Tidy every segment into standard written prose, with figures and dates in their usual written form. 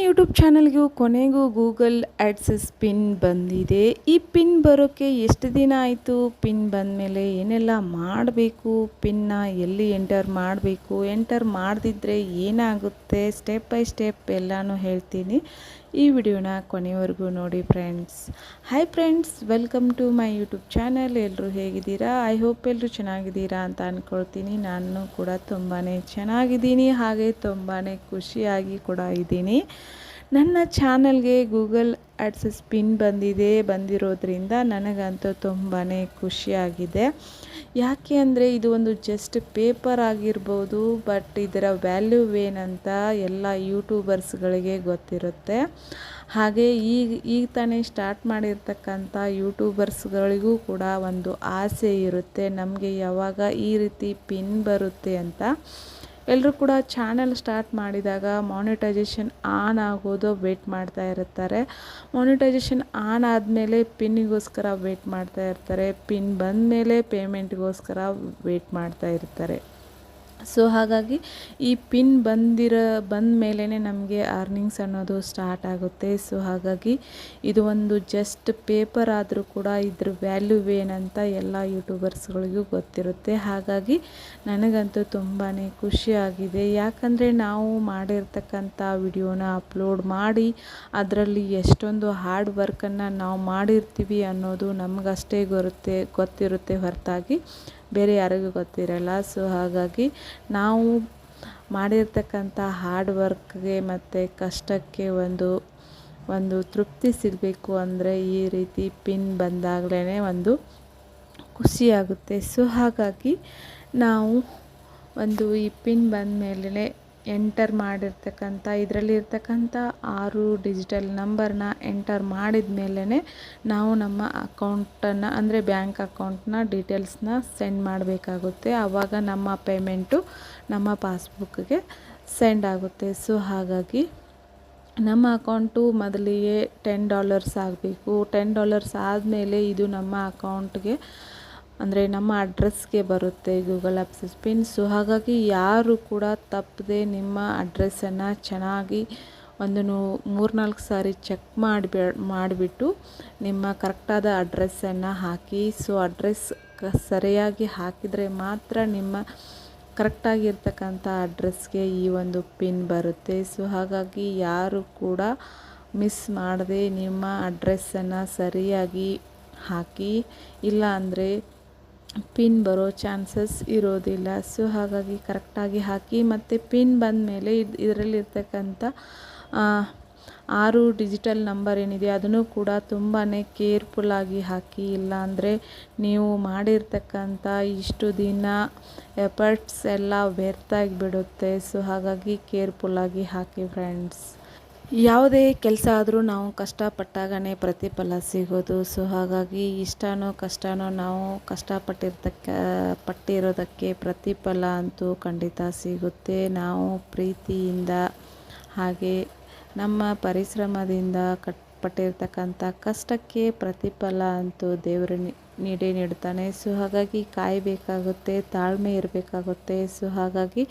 YouTube ಚಾನಲ್ಗೂ ಕೊನೆಗೂ Google ಆ್ಯಡ್ಸಸ್ pin ಬಂದಿದೆ. ಈ ಪಿನ್ ಬರೋಕ್ಕೆ ಎಷ್ಟು ದಿನ ಆಯಿತು, ಪಿನ್ ಬಂದ ಮೇಲೆ ಏನೆಲ್ಲ ಮಾಡಬೇಕು, ಪಿನ್ನ ಎಲ್ಲಿ ಎಂಟರ್ ಮಾಡಬೇಕು, ಎಂಟರ್ ಮಾಡದಿದ್ದರೆ ಏನಾಗುತ್ತೆ, ಸ್ಟೆಪ್ ಬೈ ಸ್ಟೆಪ್ ಎಲ್ಲನೂ ಹೇಳ್ತೀನಿ. ಈ ವಿಡಿಯೋನ ಕೊನೆವರೆಗೂ ನೋಡಿ friends. Hi friends, welcome to my YouTube channel. ಎಲ್ಲರೂ ಹೇಗಿದ್ದೀರಾ? ಐ ಹೋಪ್ ಎಲ್ಲರೂ ಚೆನ್ನಾಗಿದ್ದೀರಾ ಅಂತ ಅಂದ್ಕೊಳ್ತೀನಿ. ನಾನು ಕೂಡ ತುಂಬಾ ಚೆನ್ನಾಗಿದ್ದೀನಿ, ಹಾಗೆ ತುಂಬಾ ಖುಷಿಯಾಗಿ ಕೂಡ ಇದ್ದೀನಿ. ನನ್ನ ಚಾನಲ್ಗೆ ಗೂಗಲ್ ಆ್ಯಡ್ಸಸ್ ಪಿನ್ ಬಂದಿರೋದ್ರಿಂದ ನನಗಂತೂ ತುಂಬಾ ಖುಷಿಯಾಗಿದೆ. ಯಾಕೆ ಅಂದರೆ ಇದು ಒಂದು ಜಸ್ಟ್ ಪೇಪರ್ ಆಗಿರ್ಬೋದು, ಬಟ್ ಇದರ ವ್ಯಾಲ್ಯೂ ಏನಂತ ಎಲ್ಲ ಯೂಟ್ಯೂಬರ್ಸ್ಗಳಿಗೆ ಗೊತ್ತಿರುತ್ತೆ. ಹಾಗೆ ಈಗ ತಾನೇ ಸ್ಟಾರ್ಟ್ ಮಾಡಿರ್ತಕ್ಕಂಥ ಯೂಟ್ಯೂಬರ್ಸ್ಗಳಿಗೂ ಕೂಡ ಒಂದು ಆಸೆ ಇರುತ್ತೆ, ನಮಗೆ ಯಾವಾಗ ಈ ರೀತಿ ಪಿನ್ ಬರುತ್ತೆ ಅಂತ. ಎಲ್ಲರೂ ಕೂಡ ಚಾನಲ್ ಸ್ಟಾರ್ಟ್ ಮಾಡಿದಾಗ ಮಾನಿಟೈಸೇಷನ್ ಆನ್ ಆಗೋದು ವೇಟ್ ಮಾಡ್ತಾ ಇರ್ತಾರೆ. ಮಾನಿಟೈಸೇಷನ್ ಆನ್ ಆದಮೇಲೆ ಪಿನ್ನಿಗೋಸ್ಕರ ವೇಟ್ ಮಾಡ್ತಾ ಇರ್ತಾರೆ. ಪಿನ್ ಬಂದ ಮೇಲೆ ಪೇಮೆಂಟ್ಗೋಸ್ಕರ ವೇಟ್ ಮಾಡ್ತಾ ಇರ್ತಾರೆ. ಸೊ ಹಾಗಾಗಿ ಈ ಪಿನ್ ಬಂದ ಮೇಲೇ ನಮಗೆ ಅರ್ನಿಂಗ್ಸ್ ಅನ್ನೋದು ಸ್ಟಾರ್ಟ್ ಆಗುತ್ತೆ. ಸೊ ಹಾಗಾಗಿ ಇದು ಒಂದು ಜಸ್ಟ್ ಪೇಪರ್ ಆದರೂ ಕೂಡ ಇದ್ರ ವ್ಯಾಲ್ಯೂ ಏನಂತ ಎಲ್ಲ ಯೂಟ್ಯೂಬರ್ಸ್ಗಳಿಗೂ ಗೊತ್ತಿರುತ್ತೆ. ಹಾಗಾಗಿ ನನಗಂತೂ ತುಂಬಾ ಖುಷಿಯಾಗಿದೆ. ಯಾಕಂದರೆ ನಾವು ಮಾಡಿರ್ತಕ್ಕಂಥ ವಿಡಿಯೋನ ಅಪ್ಲೋಡ್ ಮಾಡಿ ಅದರಲ್ಲಿ ಎಷ್ಟೊಂದು ಹಾರ್ಡ್ ವರ್ಕನ್ನು ನಾವು ಮಾಡಿರ್ತೀವಿ ಅನ್ನೋದು ನಮಗಷ್ಟೇ ಗೊತ್ತಿರುತ್ತೆ ಹೊರತಾಗಿ ಬೇರೆ ಯಾರಿಗೂ ಗೊತ್ತಿರಲ್ಲ. ಸೊ ಹಾಗಾಗಿ ನಾವು ಮಾಡಿರ್ತಕ್ಕಂಥ ಹಾರ್ಡ್ ವರ್ಕ್ಗೆ ಮತ್ತು ಕಷ್ಟಕ್ಕೆ ಒಂದು ತೃಪ್ತಿ ಸಿಗಬೇಕು ಅಂದರೆ ಈ ರೀತಿ ಪಿನ್ ಬಂದಾಗಲೇ ಒಂದು ಖುಷಿಯಾಗುತ್ತೆ. ಸೊ ಹಾಗಾಗಿ ನಾವು ಈ ಪಿನ್ ಬಂದ ಮೇಲೆ ಎಂಟರ್ ಮಾಡಿರ್ತಕ್ಕಂಥ ಇದರಲ್ಲಿರ್ತಕ್ಕಂಥ 6 ಡಿಜಿಟಲ್ ನಂಬರ್ನ ಎಂಟರ್ ಮಾಡಿದ ಮೇಲೇ ನಾವು ನಮ್ಮ ಅಕೌಂಟನ್ನು ಅಂದರೆ ಬ್ಯಾಂಕ್ ಅಕೌಂಟ್ನ ಡೀಟೇಲ್ಸ್ನ ಸೆಂಡ್ ಮಾಡಬೇಕಾಗುತ್ತೆ. ಆವಾಗ ನಮ್ಮ ಪೇಮೆಂಟು ನಮ್ಮ ಪಾಸ್ಬುಕ್ಗೆ ಸೆಂಡ್ ಆಗುತ್ತೆ. ಸೊ ಹಾಗಾಗಿ ನಮ್ಮ ಅಕೌಂಟು ಮೊದಲಿಗೆ $10 ಆಗಬೇಕು. $10 ಆದಮೇಲೆ ಇದು ನಮ್ಮ ಅಕೌಂಟ್ಗೆ ಅಂದರೆ ನಮ್ಮ ಅಡ್ರೆಸ್ಗೆ ಬರುತ್ತೆ ಗೂಗಲ್ ಆ್ಯಡ್ಸಸ್ ಪಿನ್. ಸೊ ಹಾಗಾಗಿ ಯಾರು ಕೂಡ ತಪ್ಪದೆ ನಿಮ್ಮ ಅಡ್ರೆಸ್ಸನ್ನು ಚೆನ್ನಾಗಿ 3-4 ಸಾರಿ ಚೆಕ್ ಮಾಡಿಬಿಟ್ಟು ನಿಮ್ಮ ಕರೆಕ್ಟಾದ ಅಡ್ರೆಸ್ಸನ್ನು ಹಾಕಿ. ಸೊ ಅಡ್ರೆಸ್ ಸರಿಯಾಗಿ ಹಾಕಿದರೆ ಮಾತ್ರ ನಿಮ್ಮ ಕರೆಕ್ಟಾಗಿರ್ತಕ್ಕಂಥ ಅಡ್ರೆಸ್ಗೆ ಈ ಒಂದು ಪಿನ್ ಬರುತ್ತೆ. ಸೊ ಹಾಗಾಗಿ ಯಾರು ಕೂಡ ಮಿಸ್ ಮಾಡದೆ ನಿಮ್ಮ ಅಡ್ರೆಸ್ಸನ್ನು ಸರಿಯಾಗಿ ಹಾಕಿ, ಇಲ್ಲ ಅಂದರೆ ಪಿನ್ ಬರೋ ಚಾನ್ಸಸ್ ಇರೋದಿಲ್ಲ. ಸೊ ಹಾಗಾಗಿ ಕರೆಕ್ಟಾಗಿ ಹಾಕಿ. ಮತ್ತು ಪಿನ್ ಬಂದ ಮೇಲೆ ಇದರಲ್ಲಿರ್ತಕ್ಕಂಥ 6 ಡಿಜಿಟಲ್ ನಂಬರ್ ಏನಿದೆ ಅದನ್ನು ಕೂಡ ತುಂಬಾ ಕೇರ್ಫುಲ್ಲಾಗಿ ಹಾಕಿ. ಇಲ್ಲಾಂದರೆ ನೀವು ಮಾಡಿರ್ತಕ್ಕಂಥ ಇಷ್ಟು ದಿನ ಎಫರ್ಟ್ಸ್ ಎಲ್ಲ ವ್ಯರ್ಥ ಆಗಿಬಿಡುತ್ತೆ. ಸೊ ಹಾಗಾಗಿ ಕೇರ್ಫುಲ್ಲಾಗಿ ಹಾಕಿ ಫ್ರೆಂಡ್ಸ್. ಯಾವುದೇ ಕೆಲಸ ಆದರೂ ನಾವು ಕಷ್ಟಪಟ್ಟಾಗನೇ ಪ್ರತಿಫಲ ಸಿಗೋದು. ಸೊ ಹಾಗಾಗಿ ಇಷ್ಟನೋ ಕಷ್ಟನೋ ನಾವು ಪಟ್ಟಿರೋದಕ್ಕೆ ಪ್ರತಿಫಲ ಅಂತೂ ಖಂಡಿತ ಸಿಗುತ್ತೆ. ನಾವು ಪ್ರೀತಿಯಿಂದ ಹಾಗೆ ನಮ್ಮ ಪರಿಶ್ರಮದಿಂದ ಪಟ್ಟಿರ್ತಕ್ಕಂಥ ಕಷ್ಟಕ್ಕೆ ಪ್ರತಿಫಲ ಅಂತೂ ದೇವರು ನೀಡ್ತಾನೆ. ಸೊ ಹಾಗಾಗಿ ಕಾಯಬೇಕಾಗುತ್ತೆ, ತಾಳ್ಮೆ ಇರಬೇಕಾಗುತ್ತೆ. ಸೊ ಹಾಗಾಗಿ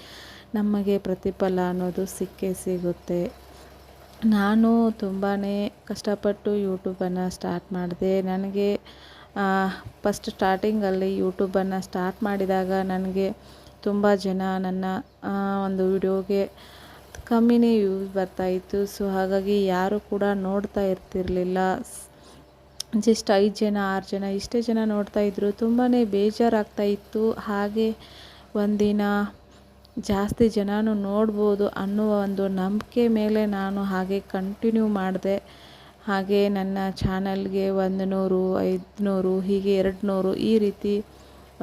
ನಮಗೆ ಪ್ರತಿಫಲ ಅನ್ನೋದು ಸಿಕ್ಕೇ ಸಿಗುತ್ತೆ. ನಾನು ತುಂಬಾ ಕಷ್ಟಪಟ್ಟು ಯೂಟ್ಯೂಬನ್ನು ಸ್ಟಾರ್ಟ್ ಮಾಡಿದೆ. ನನಗೆ ಫಸ್ಟ್ ಸ್ಟಾರ್ಟಿಂಗಲ್ಲಿ ಯೂಟ್ಯೂಬನ್ನು ಸ್ಟಾರ್ಟ್ ಮಾಡಿದಾಗ ನನಗೆ ತುಂಬ ಜನ ನನ್ನ ಒಂದು ವಿಡಿಯೋಗೆ ಕಮ್ಮಿನೇ ವ್ಯೂಸ್ ಬರ್ತಾಯಿತ್ತು. ಸೊ ಹಾಗಾಗಿ ಯಾರು ಕೂಡ ನೋಡ್ತಾ ಇರ್ತಿರಲಿಲ್ಲ. ಜಸ್ಟ್ 5 ಜನ 6 ಜನ ಇಷ್ಟೇ ಜನ ನೋಡ್ತಾಯಿದ್ರು. ತುಂಬಾ ಬೇಜಾರಾಗ್ತಾಯಿತ್ತು. ಹಾಗೆ ಒಂದಿನ ಜಾಸ್ತಿ ಜನನೂ ನೋಡ್ಬೋದು ಅನ್ನುವ ಒಂದು ನಂಬಿಕೆ ಮೇಲೆ ನಾನು ಹಾಗೆ ಕಂಟಿನ್ಯೂ ಮಾಡಿದೆ. ಹಾಗೆ ನನ್ನ ಚಾನಲ್ಗೆ 100, 500 ಹೀಗೆ 200 ಈ ರೀತಿ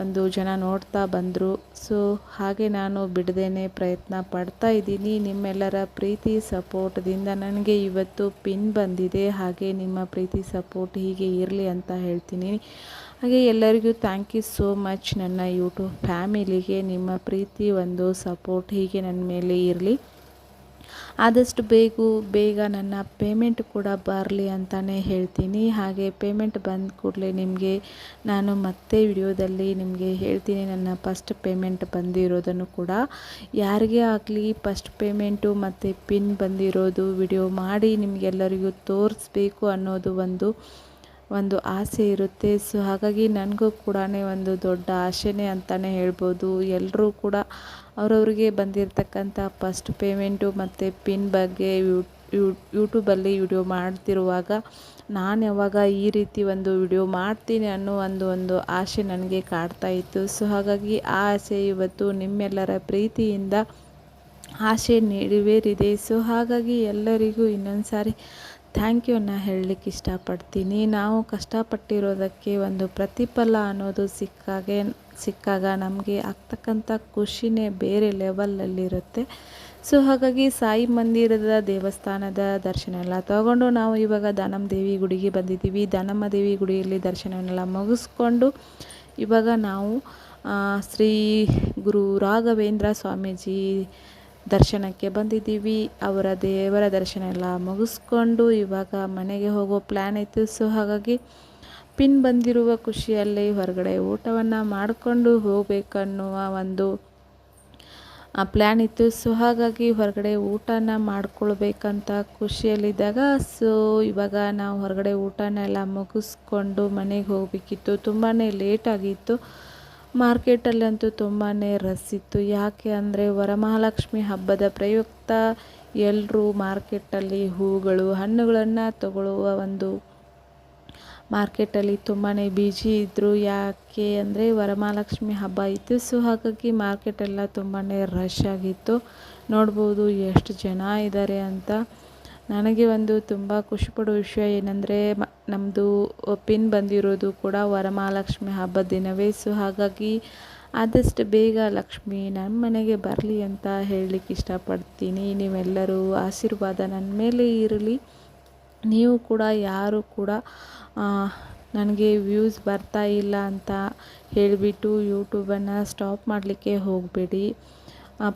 ಒಂದು ಜನ ನೋಡ್ತಾ ಬಂದರು. ಸೊ ಹಾಗೆ ನಾನು ಬಿಡದೇನೆ ಪ್ರಯತ್ನ ಪಡ್ತಾ ಇದ್ದೀನಿ. ನಿಮ್ಮೆಲ್ಲರ ಪ್ರೀತಿ ಸಪೋರ್ಟ್ದಿಂದ ನನಗೆ ಇವತ್ತು ಪಿನ್ ಬಂದಿದೆ. ಹಾಗೆ ನಿಮ್ಮ ಪ್ರೀತಿ ಸಪೋರ್ಟ್ ಹೀಗೆ ಇರಲಿ ಅಂತ ಹೇಳ್ತೀನಿ. ಹಾಗೆ ಎಲ್ಲರಿಗೂ ಥ್ಯಾಂಕ್ ಯು ಸೋ ಮಚ್. ನನ್ನ ಯೂಟ್ಯೂಬ್ ಫ್ಯಾಮಿಲಿಗೆ ನಿಮ್ಮ ಪ್ರೀತಿ ಒಂದು ಸಪೋರ್ಟ್ ಹೀಗೆ ನನ್ನ ಮೇಲೆ ಇರಲಿ. ಆದಷ್ಟು ಬೇಗ ನನ್ನ ಪೇಮೆಂಟ್ ಕೂಡ ಬರಲಿ ಅಂತಲೇ ಹೇಳ್ತೀನಿ. ಹಾಗೆ ಪೇಮೆಂಟ್ ಬಂದ ಕೂಡಲೇ ನಿಮಗೆ ನಾನು ಮತ್ತೆ ವಿಡಿಯೋದಲ್ಲಿ ನಿಮಗೆ ಹೇಳ್ತೀನಿ ನನ್ನ ಫಸ್ಟ್ ಪೇಮೆಂಟ್ ಬಂದಿರೋದನ್ನು ಕೂಡ. ಯಾರಿಗೇ ಆಗಲಿ ಫಸ್ಟ್ ಪೇಮೆಂಟು ಮತ್ತು ಪಿನ್ ಬಂದಿರೋದು ವಿಡಿಯೋ ಮಾಡಿ ನಿಮಗೆಲ್ಲರಿಗೂ ತೋರಿಸ್ಬೇಕು ಅನ್ನೋದು ಒಂದು ಆಸೆ ಇರುತ್ತೆ. ಸೊ ಹಾಗಾಗಿ ನನಗೂ ಕೂಡ ಒಂದು ದೊಡ್ಡ ಆಸೆನೇ ಅಂತಲೇ ಹೇಳ್ಬೋದು. ಎಲ್ಲರೂ ಕೂಡ ಅವರವ್ರಿಗೆ ಬಂದಿರತಕ್ಕಂಥ ಫಸ್ಟ್ ಪೇಮೆಂಟು ಮತ್ತು ಪಿನ್ ಬಗ್ಗೆ ಯೂಟ್ಯೂಬಲ್ಲಿ ವಿಡಿಯೋ ಮಾಡ್ತಿರುವಾಗ ನಾನು ಯಾವಾಗ ಈ ರೀತಿ ಒಂದು ವಿಡಿಯೋ ಮಾಡ್ತೀನಿ ಅನ್ನೋ ಒಂದು ಆಸೆ ನನಗೆ ಕಾಡ್ತಾ ಇತ್ತು. ಸೊ ಹಾಗಾಗಿ ಆ ಆಸೆ ಇವತ್ತು ನಿಮ್ಮೆಲ್ಲರ ಪ್ರೀತಿಯಿಂದ ಆಸೆ ನೆರವೇರಿದೆ. ಸೊ ಹಾಗಾಗಿ ಎಲ್ಲರಿಗೂ ಇನ್ನೊಂದು ಸಾರಿ ಥ್ಯಾಂಕ್ ಯು ಅನ್ನ ಹೇಳಲಿಕ್ಕೆ ಇಷ್ಟಪಡ್ತೀನಿ. ನಾವು ಕಷ್ಟಪಟ್ಟಿರೋದಕ್ಕೆ ಒಂದು ಪ್ರತಿಫಲ ಅನ್ನೋದು ಸಿಕ್ಕಾಗ ನಮಗೆ ಆಗ್ತಕ್ಕಂಥ ಖುಷಿನೇ ಬೇರೆ ಲೆವೆಲಲ್ಲಿರುತ್ತೆ. ಸೊ ಹಾಗಾಗಿ ಸಾಯಿ ಮಂದಿರದ ದೇವಸ್ಥಾನದ ದರ್ಶನ ಎಲ್ಲ ತಗೊಂಡು ನಾವು ಇವಾಗ ದಾನಮ್ಮ ದೇವಿ ಗುಡಿಗೆ ಬಂದಿದ್ದೀವಿ. ದಾನಮ್ಮ ದೇವಿ ಗುಡಿಯಲ್ಲಿ ದರ್ಶನವನ್ನೆಲ್ಲ ಮುಗಿಸ್ಕೊಂಡು ಇವಾಗ ನಾವು ಶ್ರೀ ಗುರು ರಾಘವೇಂದ್ರ ಸ್ವಾಮೀಜಿ ದರ್ಶನಕ್ಕೆ ಬಂದಿದ್ದೀವಿ. ಅವರ ದೇವರ ದರ್ಶನ ಎಲ್ಲ ಮುಗಿಸ್ಕೊಂಡು ಇವಾಗ ಮನೆಗೆ ಹೋಗೋ ಪ್ಲ್ಯಾನ್ ಇತ್ತು. ಸೊ ಹಾಗಾಗಿ ಪಿನ್ ಬಂದಿರುವ ಖುಷಿಯಲ್ಲಿ ಹೊರಗಡೆ ಊಟವನ್ನು ಮಾಡಿಕೊಂಡು ಹೋಗಬೇಕನ್ನುವ ಒಂದು ಪ್ಲ್ಯಾನ್ ಇತ್ತು. ಸೊ ಹಾಗಾಗಿ ಹೊರಗಡೆ ಊಟನ ಮಾಡ್ಕೊಳ್ಬೇಕಂತ ಖುಷಿಯಲ್ಲಿದ್ದಾಗ ಸೊ ಇವಾಗ ನಾವು ಹೊರಗಡೆ ಊಟನ ಎಲ್ಲ ಮುಗಿಸ್ಕೊಂಡು ಮನೆಗೆ ಹೋಗಬೇಕಿತ್ತು. ತುಂಬಾ ಲೇಟಾಗಿತ್ತು. ಮಾರ್ಕೆಟಲ್ಲಂತೂ ತುಂಬಾ ರಶ್ ಇತ್ತು. ಯಾಕೆ ಅಂದರೆ ವರಮಹಾಲಕ್ಷ್ಮಿ ಹಬ್ಬದ ಪ್ರಯುಕ್ತ ಎಲ್ಲರೂ ಮಾರ್ಕೆಟಲ್ಲಿ ಹೂಗಳು ಹಣ್ಣುಗಳನ್ನು ತಗೊಳ್ಳುವ ಒಂದು ಮಾರ್ಕೆಟಲ್ಲಿ ತುಂಬಾ ಬ್ಯುಸಿ ಇದ್ದರು. ಯಾಕೆ ಅಂದರೆ ವರಮಹಾಲಕ್ಷ್ಮಿ ಹಬ್ಬ ಇತ್ತು. ಸೊ ಹಾಗಾಗಿ ಮಾರ್ಕೆಟೆಲ್ಲ ತುಂಬಾ ರಶ್ ಆಗಿತ್ತು. ನೋಡ್ಬೋದು ಎಷ್ಟು ಜನ ಇದ್ದಾರೆ ಅಂತ. ನನಗೆ ಒಂದು ತುಂಬ ಖುಷಿಪಡೋ ವಿಷಯ ಏನಂದರೆ ನಮ್ಮದು ಪಿನ್ ಬಂದಿರೋದು ಕೂಡ ವರಮಹಾಲಕ್ಷ್ಮಿ ಹಬ್ಬದ ದಿನವೇ. ಸೊ ಹಾಗಾಗಿ ಆದಷ್ಟು ಬೇಗ ಲಕ್ಷ್ಮಿ ನಮ್ಮ ಮನೆಗೆ ಬರಲಿ ಅಂತ ಹೇಳಲಿಕ್ಕೆ ಇಷ್ಟಪಡ್ತೀನಿ. ನೀವೆಲ್ಲರೂ ಆಶೀರ್ವಾದ ನನ್ನ ಮೇಲೆ ಇರಲಿ. ನೀವು ಕೂಡ ಯಾರು ಕೂಡ ನನಗೆ ವ್ಯೂಸ್ ಬರ್ತಾ ಇಲ್ಲ ಅಂತ ಹೇಳಿಬಿಟ್ಟು ಯೂಟ್ಯೂಬನ್ನು ಸ್ಟಾಪ್ ಮಾಡಲಿಕ್ಕೆ ಹೋಗಬೇಡಿ.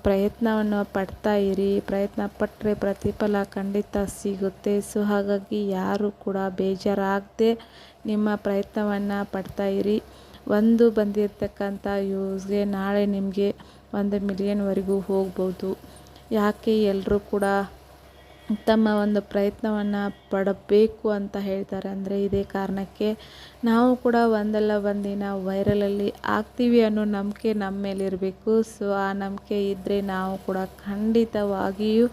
ಪ್ರಯತ್ನವನ್ನು ಪಡ್ತಾ ಇರಿ. ಪ್ರಯತ್ನ ಪಟ್ಟರೆ ಪ್ರತಿಫಲ ಖಂಡಿತ ಸಿಗುತ್ತೆ. ಸೊ ಹಾಗಾಗಿ ಯಾರು ಕೂಡ ಬೇಜಾರಾಗದೆ ನಿಮ್ಮ ಪ್ರಯತ್ನವನ್ನು ಪಡ್ತಾ ಇರಿ. ಒಂದು ಬಂದಿರತಕ್ಕಂಥ ವ್ಯೂಸ್ಗೆ ನಾಳೆ ನಿಮಗೆ 1 ಮಿಲಿಯನ್ವರೆಗೂ ಹೋಗ್ಬೋದು. ಯಾಕೆ ಎಲ್ಲರೂ ಕೂಡ ತಮ್ಮ ಒಂದು ಪ್ರಯತ್ನವನ್ನು ಪಡಬೇಕು ಅಂತ ಹೇಳ್ತಾರೆ ಅಂದರೆ ಇದೇ ಕಾರಣಕ್ಕೆ. ನಾವು ಕೂಡ ಒಂದಲ್ಲ ಒಂದಿನ ವೈರಲಲ್ಲಿ ಆಗ್ತೀವಿ ಅನ್ನೋ ನಂಬಿಕೆ ನಮ್ಮ ಮೇಲಿರಬೇಕು. ಸೊ ಆ ನಂಬಿಕೆ ಇದ್ದರೆ ನಾವು ಕೂಡ ಖಂಡಿತವಾಗಿಯೂ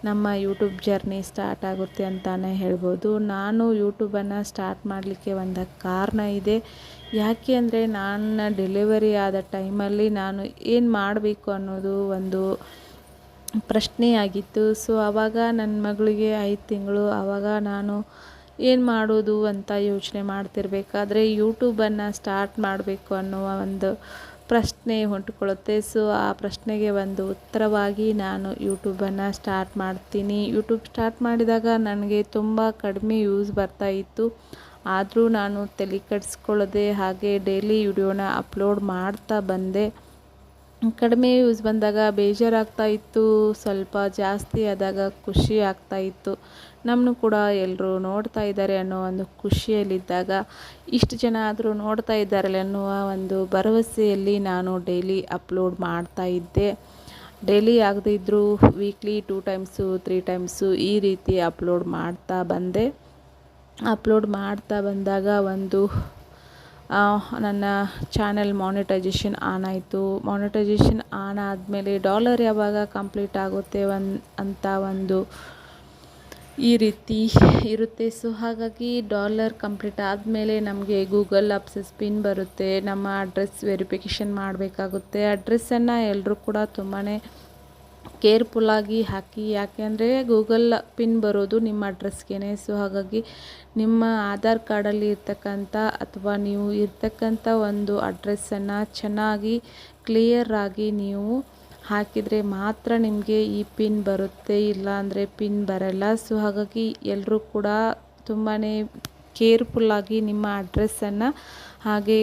ನಮ್ಮ ಯೂಟ್ಯೂಬ್ ಜರ್ನಿ ಸ್ಟಾರ್ಟ್ ಆಗುತ್ತೆ ಅಂತಲೇ ಹೇಳ್ಬೋದು. ನಾನು ಯೂಟ್ಯೂಬನ್ನು ಸ್ಟಾರ್ಟ್ ಮಾಡಲಿಕ್ಕೆ ಒಂದು ಕಾರಣ ಇದೆ. ಯಾಕೆ ಅಂದರೆ ನನ್ನ ಡೆಲಿವರಿ ಆದ ಟೈಮಲ್ಲಿ ನಾನು ಏನು ಮಾಡಬೇಕು ಅನ್ನೋದು ಒಂದು ಪ್ರಶ್ನೆಯಾಗಿತ್ತು. ಸೊ ಆವಾಗ ನನ್ನ ಮಗಳಿಗೆ 5 ತಿಂಗಳು. ಆವಾಗ ನಾನು ಏನು ಮಾಡೋದು ಅಂತ ಯೋಚನೆ ಮಾಡ್ತಿರ್ಬೇಕಾದ್ರೆ ಯೂಟ್ಯೂಬನ್ನು ಸ್ಟಾರ್ಟ್ ಮಾಡಬೇಕು ಅನ್ನುವ ಒಂದು ಪ್ರಶ್ನೆ ಹೊಂಟಿಕೊಳ್ಳುತ್ತೆ. ಸೊ ಆ ಪ್ರಶ್ನೆಗೆ ಒಂದು ಉತ್ತರವಾಗಿ ನಾನು ಯೂಟ್ಯೂಬನ್ನು ಸ್ಟಾರ್ಟ್ ಮಾಡ್ತೀನಿ. ಯೂಟ್ಯೂಬ್ ಸ್ಟಾರ್ಟ್ ಮಾಡಿದಾಗ ನನಗೆ ತುಂಬ ಕಡಿಮೆ ವ್ಯೂಸ್ ಬರ್ತಾಯಿತ್ತು. ಆದರೂ ನಾನು ತಲೆ ಕೆಡಿಸ್ಕೊಳ್ಳದೆ ಹಾಗೆ ಡೈಲಿ ವಿಡಿಯೋನ ಅಪ್ಲೋಡ್ ಮಾಡ್ತಾ ಬಂದೆ. ಕಡಿಮೆ ವ್ಯೂಸ್ ಬಂದಾಗ ಬೇಜಾರಾಗ್ತಾ ಇತ್ತು. ಸ್ವಲ್ಪ ಜಾಸ್ತಿ ಆದಾಗ ಖುಷಿ ಆಗ್ತಾಯಿತ್ತು. ನಮ್ಮನ್ನು ಕೂಡ ಎಲ್ಲರೂ ನೋಡ್ತಾ ಇದ್ದಾರೆ ಅನ್ನೋ ಒಂದು ಖುಷಿಯಲ್ಲಿದ್ದಾಗ ಇಷ್ಟು ಜನ ಆದರೂ ನೋಡ್ತಾ ಇದ್ದಾರಲ್ಲ ಅನ್ನುವ ಒಂದು ಭರವಸೆಯಲ್ಲಿ ನಾನು ಡೈಲಿ ಅಪ್ಲೋಡ್ ಮಾಡ್ತಾ ಇದ್ದೆ. ಡೈಲಿ ಆಗದೇ ಇದ್ದರೂ ವೀಕ್ಲಿ 2 ಟೈಮ್ಸು 3 ಟೈಮ್ಸು ಈ ರೀತಿ ಅಪ್ಲೋಡ್ ಮಾಡ್ತಾ ಬಂದೆ. ಅಪ್ಲೋಡ್ ಮಾಡ್ತಾ ಬಂದಾಗ ಒಂದು ನನ್ನ ಚಾನೆಲ್ ಮಾನಿಟೈಜೇಷನ್ ಆನ್ ಆಯಿತು. ಮಾನಿಟೈಜೇಷನ್ ಆನ್ ಆದಮೇಲೆ ಡಾಲರ್ ಯಾವಾಗ ಕಂಪ್ಲೀಟ್ ಆಗುತ್ತೆ ಅಂತ ಒಂದು ಈ ರೀತಿ ಇರುತ್ತೆ. ಸೊ ಹಾಗಾಗಿ ಡಾಲರ್ ಕಂಪ್ಲೀಟ್ ಆದಮೇಲೆ ನಮಗೆ ಗೂಗಲ್ ಅಪ್ಸಸ್ ಪಿನ್ ಬರುತ್ತೆ. ನಮ್ಮ ಅಡ್ರೆಸ್ ವೆರಿಫಿಕೇಷನ್ ಮಾಡಬೇಕಾಗುತ್ತೆ. ಅಡ್ರೆಸ್ಸನ್ನು ಎಲ್ಲರೂ ಕೂಡ ತುಂಬಾ ಕೇರ್ಫುಲ್ಲಾಗಿ ಹಾಕಿ. ಯಾಕೆ ಅಂದರೆ ಗೂಗಲ್ ಪಿನ್ ಬರೋದು ನಿಮ್ಮ ಅಡ್ರೆಸ್ಗೆ. ಸೊ ಹಾಗಾಗಿ ನಿಮ್ಮ ಆಧಾರ್ ಕಾರ್ಡಲ್ಲಿ ಇರ್ತಕ್ಕಂಥ ಅಥವಾ ನೀವು ಇರ್ತಕ್ಕಂಥ ಒಂದು ಅಡ್ರೆಸ್ಸನ್ನು ಚೆನ್ನಾಗಿ ಕ್ಲಿಯರಾಗಿ ನೀವು ಹಾಕಿದರೆ ಮಾತ್ರ ನಿಮಗೆ ಈ ಪಿನ್ ಬರುತ್ತೆ. ಇಲ್ಲ ಅಂದರೆ ಪಿನ್ ಬರಲ್ಲ. ಸೊ ಹಾಗಾಗಿ ಎಲ್ಲರೂ ಕೂಡ ತುಂಬಾ ಕೇರ್ಫುಲ್ಲಾಗಿ ನಿಮ್ಮ ಅಡ್ರೆಸ್ಸನ್ನು ಹಾಗೆ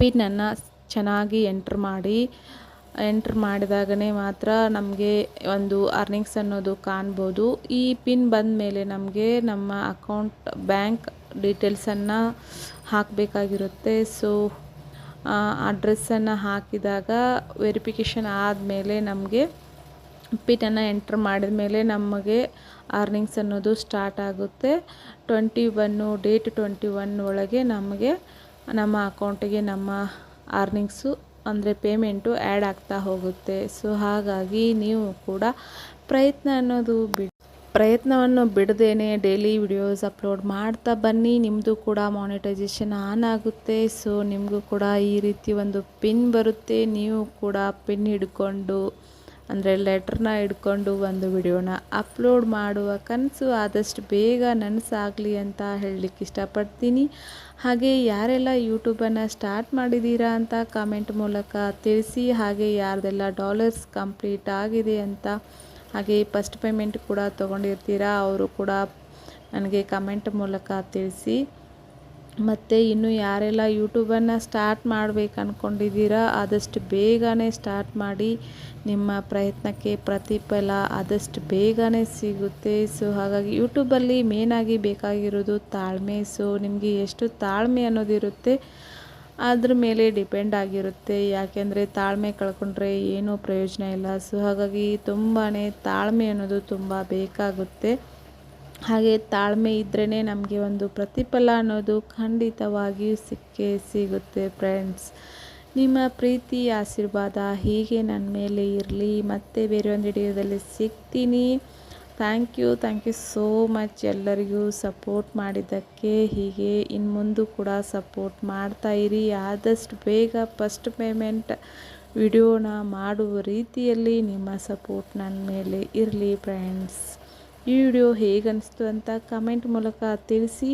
ಪಿನ್ನನ್ನು ಚೆನ್ನಾಗಿ ಎಂಟ್ರ್ ಮಾಡಿ ಎಂಟ್ರ್ ಮಾಡಿದಾಗನೇ ಮಾತ್ರ ನಮಗೆ ಒಂದು ಅರ್ನಿಂಗ್ಸ್ ಅನ್ನೋದು ಕಾಣ್ಬೋದು. ಈ ಪಿನ್ ಬಂದ ಮೇಲೆ ನಮಗೆ ನಮ್ಮ ಅಕೌಂಟ್ ಬ್ಯಾಂಕ್ ಡೀಟೇಲ್ಸನ್ನು ಹಾಕಬೇಕಾಗಿರುತ್ತೆ. ಸೊ ಅಡ್ರೆಸ್ಸನ್ನು ಹಾಕಿದಾಗ ವೆರಿಫಿಕೇಷನ್ ಆದಮೇಲೆ ನಮಗೆ ಪಿನ್ನನ್ನು ಎಂಟ್ರ್ ಮಾಡಿದ ಮೇಲೆ ನಮಗೆ ಅರ್ನಿಂಗ್ಸ್ ಅನ್ನೋದು ಸ್ಟಾರ್ಟ್ ಆಗುತ್ತೆ. 21 ಒಳಗೆ ನಮಗೆ ನಮ್ಮ ಅಕೌಂಟಿಗೆ ನಮ್ಮ ಅರ್ನಿಂಗ್ಸು ಅಂದರೆ ಪೇಮೆಂಟು ಆ್ಯಡ್ ಆಗ್ತಾ ಹೋಗುತ್ತೆ. ಸೊ ಹಾಗಾಗಿ ನೀವು ಕೂಡ ಪ್ರಯತ್ನವನ್ನು ಬಿಡದೇನೆ ಡೈಲಿ ವಿಡಿಯೋಸ್ ಅಪ್ಲೋಡ್ ಮಾಡ್ತಾ ಬನ್ನಿ. ನಿಮ್ಮದು ಕೂಡ ಮಾನಿಟೈಸೇಷನ್ ಆನ್ ಆಗುತ್ತೆ. ಸೊ ನಿಮಗೂ ಕೂಡ ಈ ರೀತಿ ಒಂದು ಪಿನ್ ಬರುತ್ತೆ. ನೀವು ಕೂಡ ಪಿನ್ ಹಿಡ್ಕೊಂಡು ಅಂದರೆ ಲೆಟ್ರನ್ನ ಹಿಡ್ಕೊಂಡು ಒಂದು ವಿಡಿಯೋನ ಅಪ್ಲೋಡ್ ಮಾಡುವ ಕನಸು ಆದಷ್ಟು ಬೇಗ ನನಸಾಗಲಿ ಅಂತ ಹೇಳಲಿಕ್ಕೆ ಇಷ್ಟಪಡ್ತೀನಿ. ಹಾಗೆ ಯಾರೆಲ್ಲ ಯೂಟ್ಯೂಬನ್ನು ಸ್ಟಾರ್ಟ್ ಮಾಡಿದ್ದೀರಾ ಅಂತ ಕಾಮೆಂಟ್ ಮೂಲಕ ತಿಳಿಸಿ. ಹಾಗೆ ಯಾರ್ದೆಲ್ಲ ಡಾಲರ್ಸ್ ಕಂಪ್ಲೀಟ್ ಆಗಿದೆ ಅಂತ, ಹಾಗೆ ಫಸ್ಟ್ ಪೇಮೆಂಟ್ ಕೂಡ ತೊಗೊಂಡಿರ್ತೀರಾ ಅವರು ಕೂಡ ನನಗೆ ಕಮೆಂಟ್ ಮೂಲಕ ತಿಳಿಸಿ. ಮತ್ತು ಇನ್ನು ಯಾರೆಲ್ಲ ಯೂಟ್ಯೂಬನ್ನು ಸ್ಟಾರ್ಟ್ ಮಾಡಬೇಕು ಅಂದ್ಕೊಂಡಿದ್ದೀರಾ ಆದಷ್ಟು ಬೇಗನೆ ಸ್ಟಾರ್ಟ್ ಮಾಡಿ. ನಿಮ್ಮ ಪ್ರಯತ್ನಕ್ಕೆ ಪ್ರತಿಫಲ ಆದಷ್ಟು ಬೇಗನೆ ಸಿಗುತ್ತೆ. ಸೊ ಹಾಗಾಗಿ ಯೂಟ್ಯೂಬಲ್ಲಿ ಮೇನಾಗಿ ಬೇಕಾಗಿರೋದು ತಾಳ್ಮೆ. ಸೊ ನಿಮಗೆ ಎಷ್ಟು ತಾಳ್ಮೆ ಅನ್ನೋದಿರುತ್ತೆ ಅದ್ರ ಮೇಲೆ ಡಿಪೆಂಡ್ ಆಗಿರುತ್ತೆ. ಯಾಕೆಂದರೆ ತಾಳ್ಮೆ ಕಳ್ಕೊಂಡ್ರೆ ಏನೂ ಪ್ರಯೋಜನ ಇಲ್ಲ. ಸೊ ಹಾಗಾಗಿ ತುಂಬಾ ತಾಳ್ಮೆ ಅನ್ನೋದು ತುಂಬ ಬೇಕಾಗುತ್ತೆ. ಹಾಗೆ ತಾಳ್ಮೆ ಇದ್ರೇ ನಮಗೆ ಒಂದು ಪ್ರತಿಫಲ ಅನ್ನೋದು ಖಂಡಿತವಾಗಿಯೂ ಸಿಕ್ಕೇ ಸಿಗುತ್ತೆ ಫ್ರೆಂಡ್ಸ್. ನಿಮ್ಮ ಪ್ರೀತಿ ಆಶೀರ್ವಾದ ಹೀಗೆ ನನ್ನ ಮೇಲೆ ಇರಲಿ. ಮತ್ತೆ ಬೇರೆ ಒಂದು ವಿಡಿಯೋದಲ್ಲಿ ಸಿಗ್ತೀನಿ. ಥ್ಯಾಂಕ್ ಯು ಸೋ ಮಚ್ ಎಲ್ಲರಿಗೂ ಸಪೋರ್ಟ್ ಮಾಡಿದ್ದಕ್ಕೆ. ಹೀಗೆ ಇನ್ನು ಮುಂದೆ ಕೂಡ ಸಪೋರ್ಟ್ ಮಾಡ್ತಾಯಿರಿ. ಆದಷ್ಟು ಬೇಗ ಫಸ್ಟ್ ಪೇಮೆಂಟ್ ವಿಡಿಯೋನ ಮಾಡುವ ರೀತಿಯಲ್ಲಿ ನಿಮ್ಮ ಸಪೋರ್ಟ್ ನನ್ನ ಮೇಲೆ ಇರಲಿ ಫ್ರೆಂಡ್ಸ್. ಈ ವಿಡಿಯೋ ಹೇಗನ್ನಿಸ್ತು ಅಂತ ಕಮೆಂಟ್ ಮೂಲಕ ತಿಳಿಸಿ.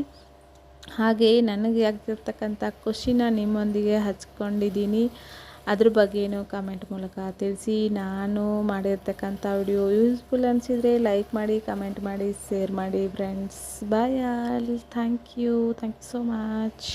ಹಾಗೆ ನನಗೆ ಆಗಿರ್ತಕ್ಕಂಥ ಖುಷಿನ ನಿಮ್ಮೊಂದಿಗೆ ಹಂಚ್ಕೊಂಡಿದ್ದೀನಿ. ಅದ್ರ ಬಗ್ಗೆನೂ ಕಮೆಂಟ್ ಮೂಲಕ ತಿಳಿಸಿ. ನಾನು ಮಾಡಿರ್ತಕ್ಕಂಥ ವಿಡಿಯೋ ಯೂಸ್ಫುಲ್ ಅನಿಸಿದರೆ ಲೈಕ್ ಮಾಡಿ, ಕಮೆಂಟ್ ಮಾಡಿ, ಶೇರ್ ಮಾಡಿ friends. Bye all. Thank you so much.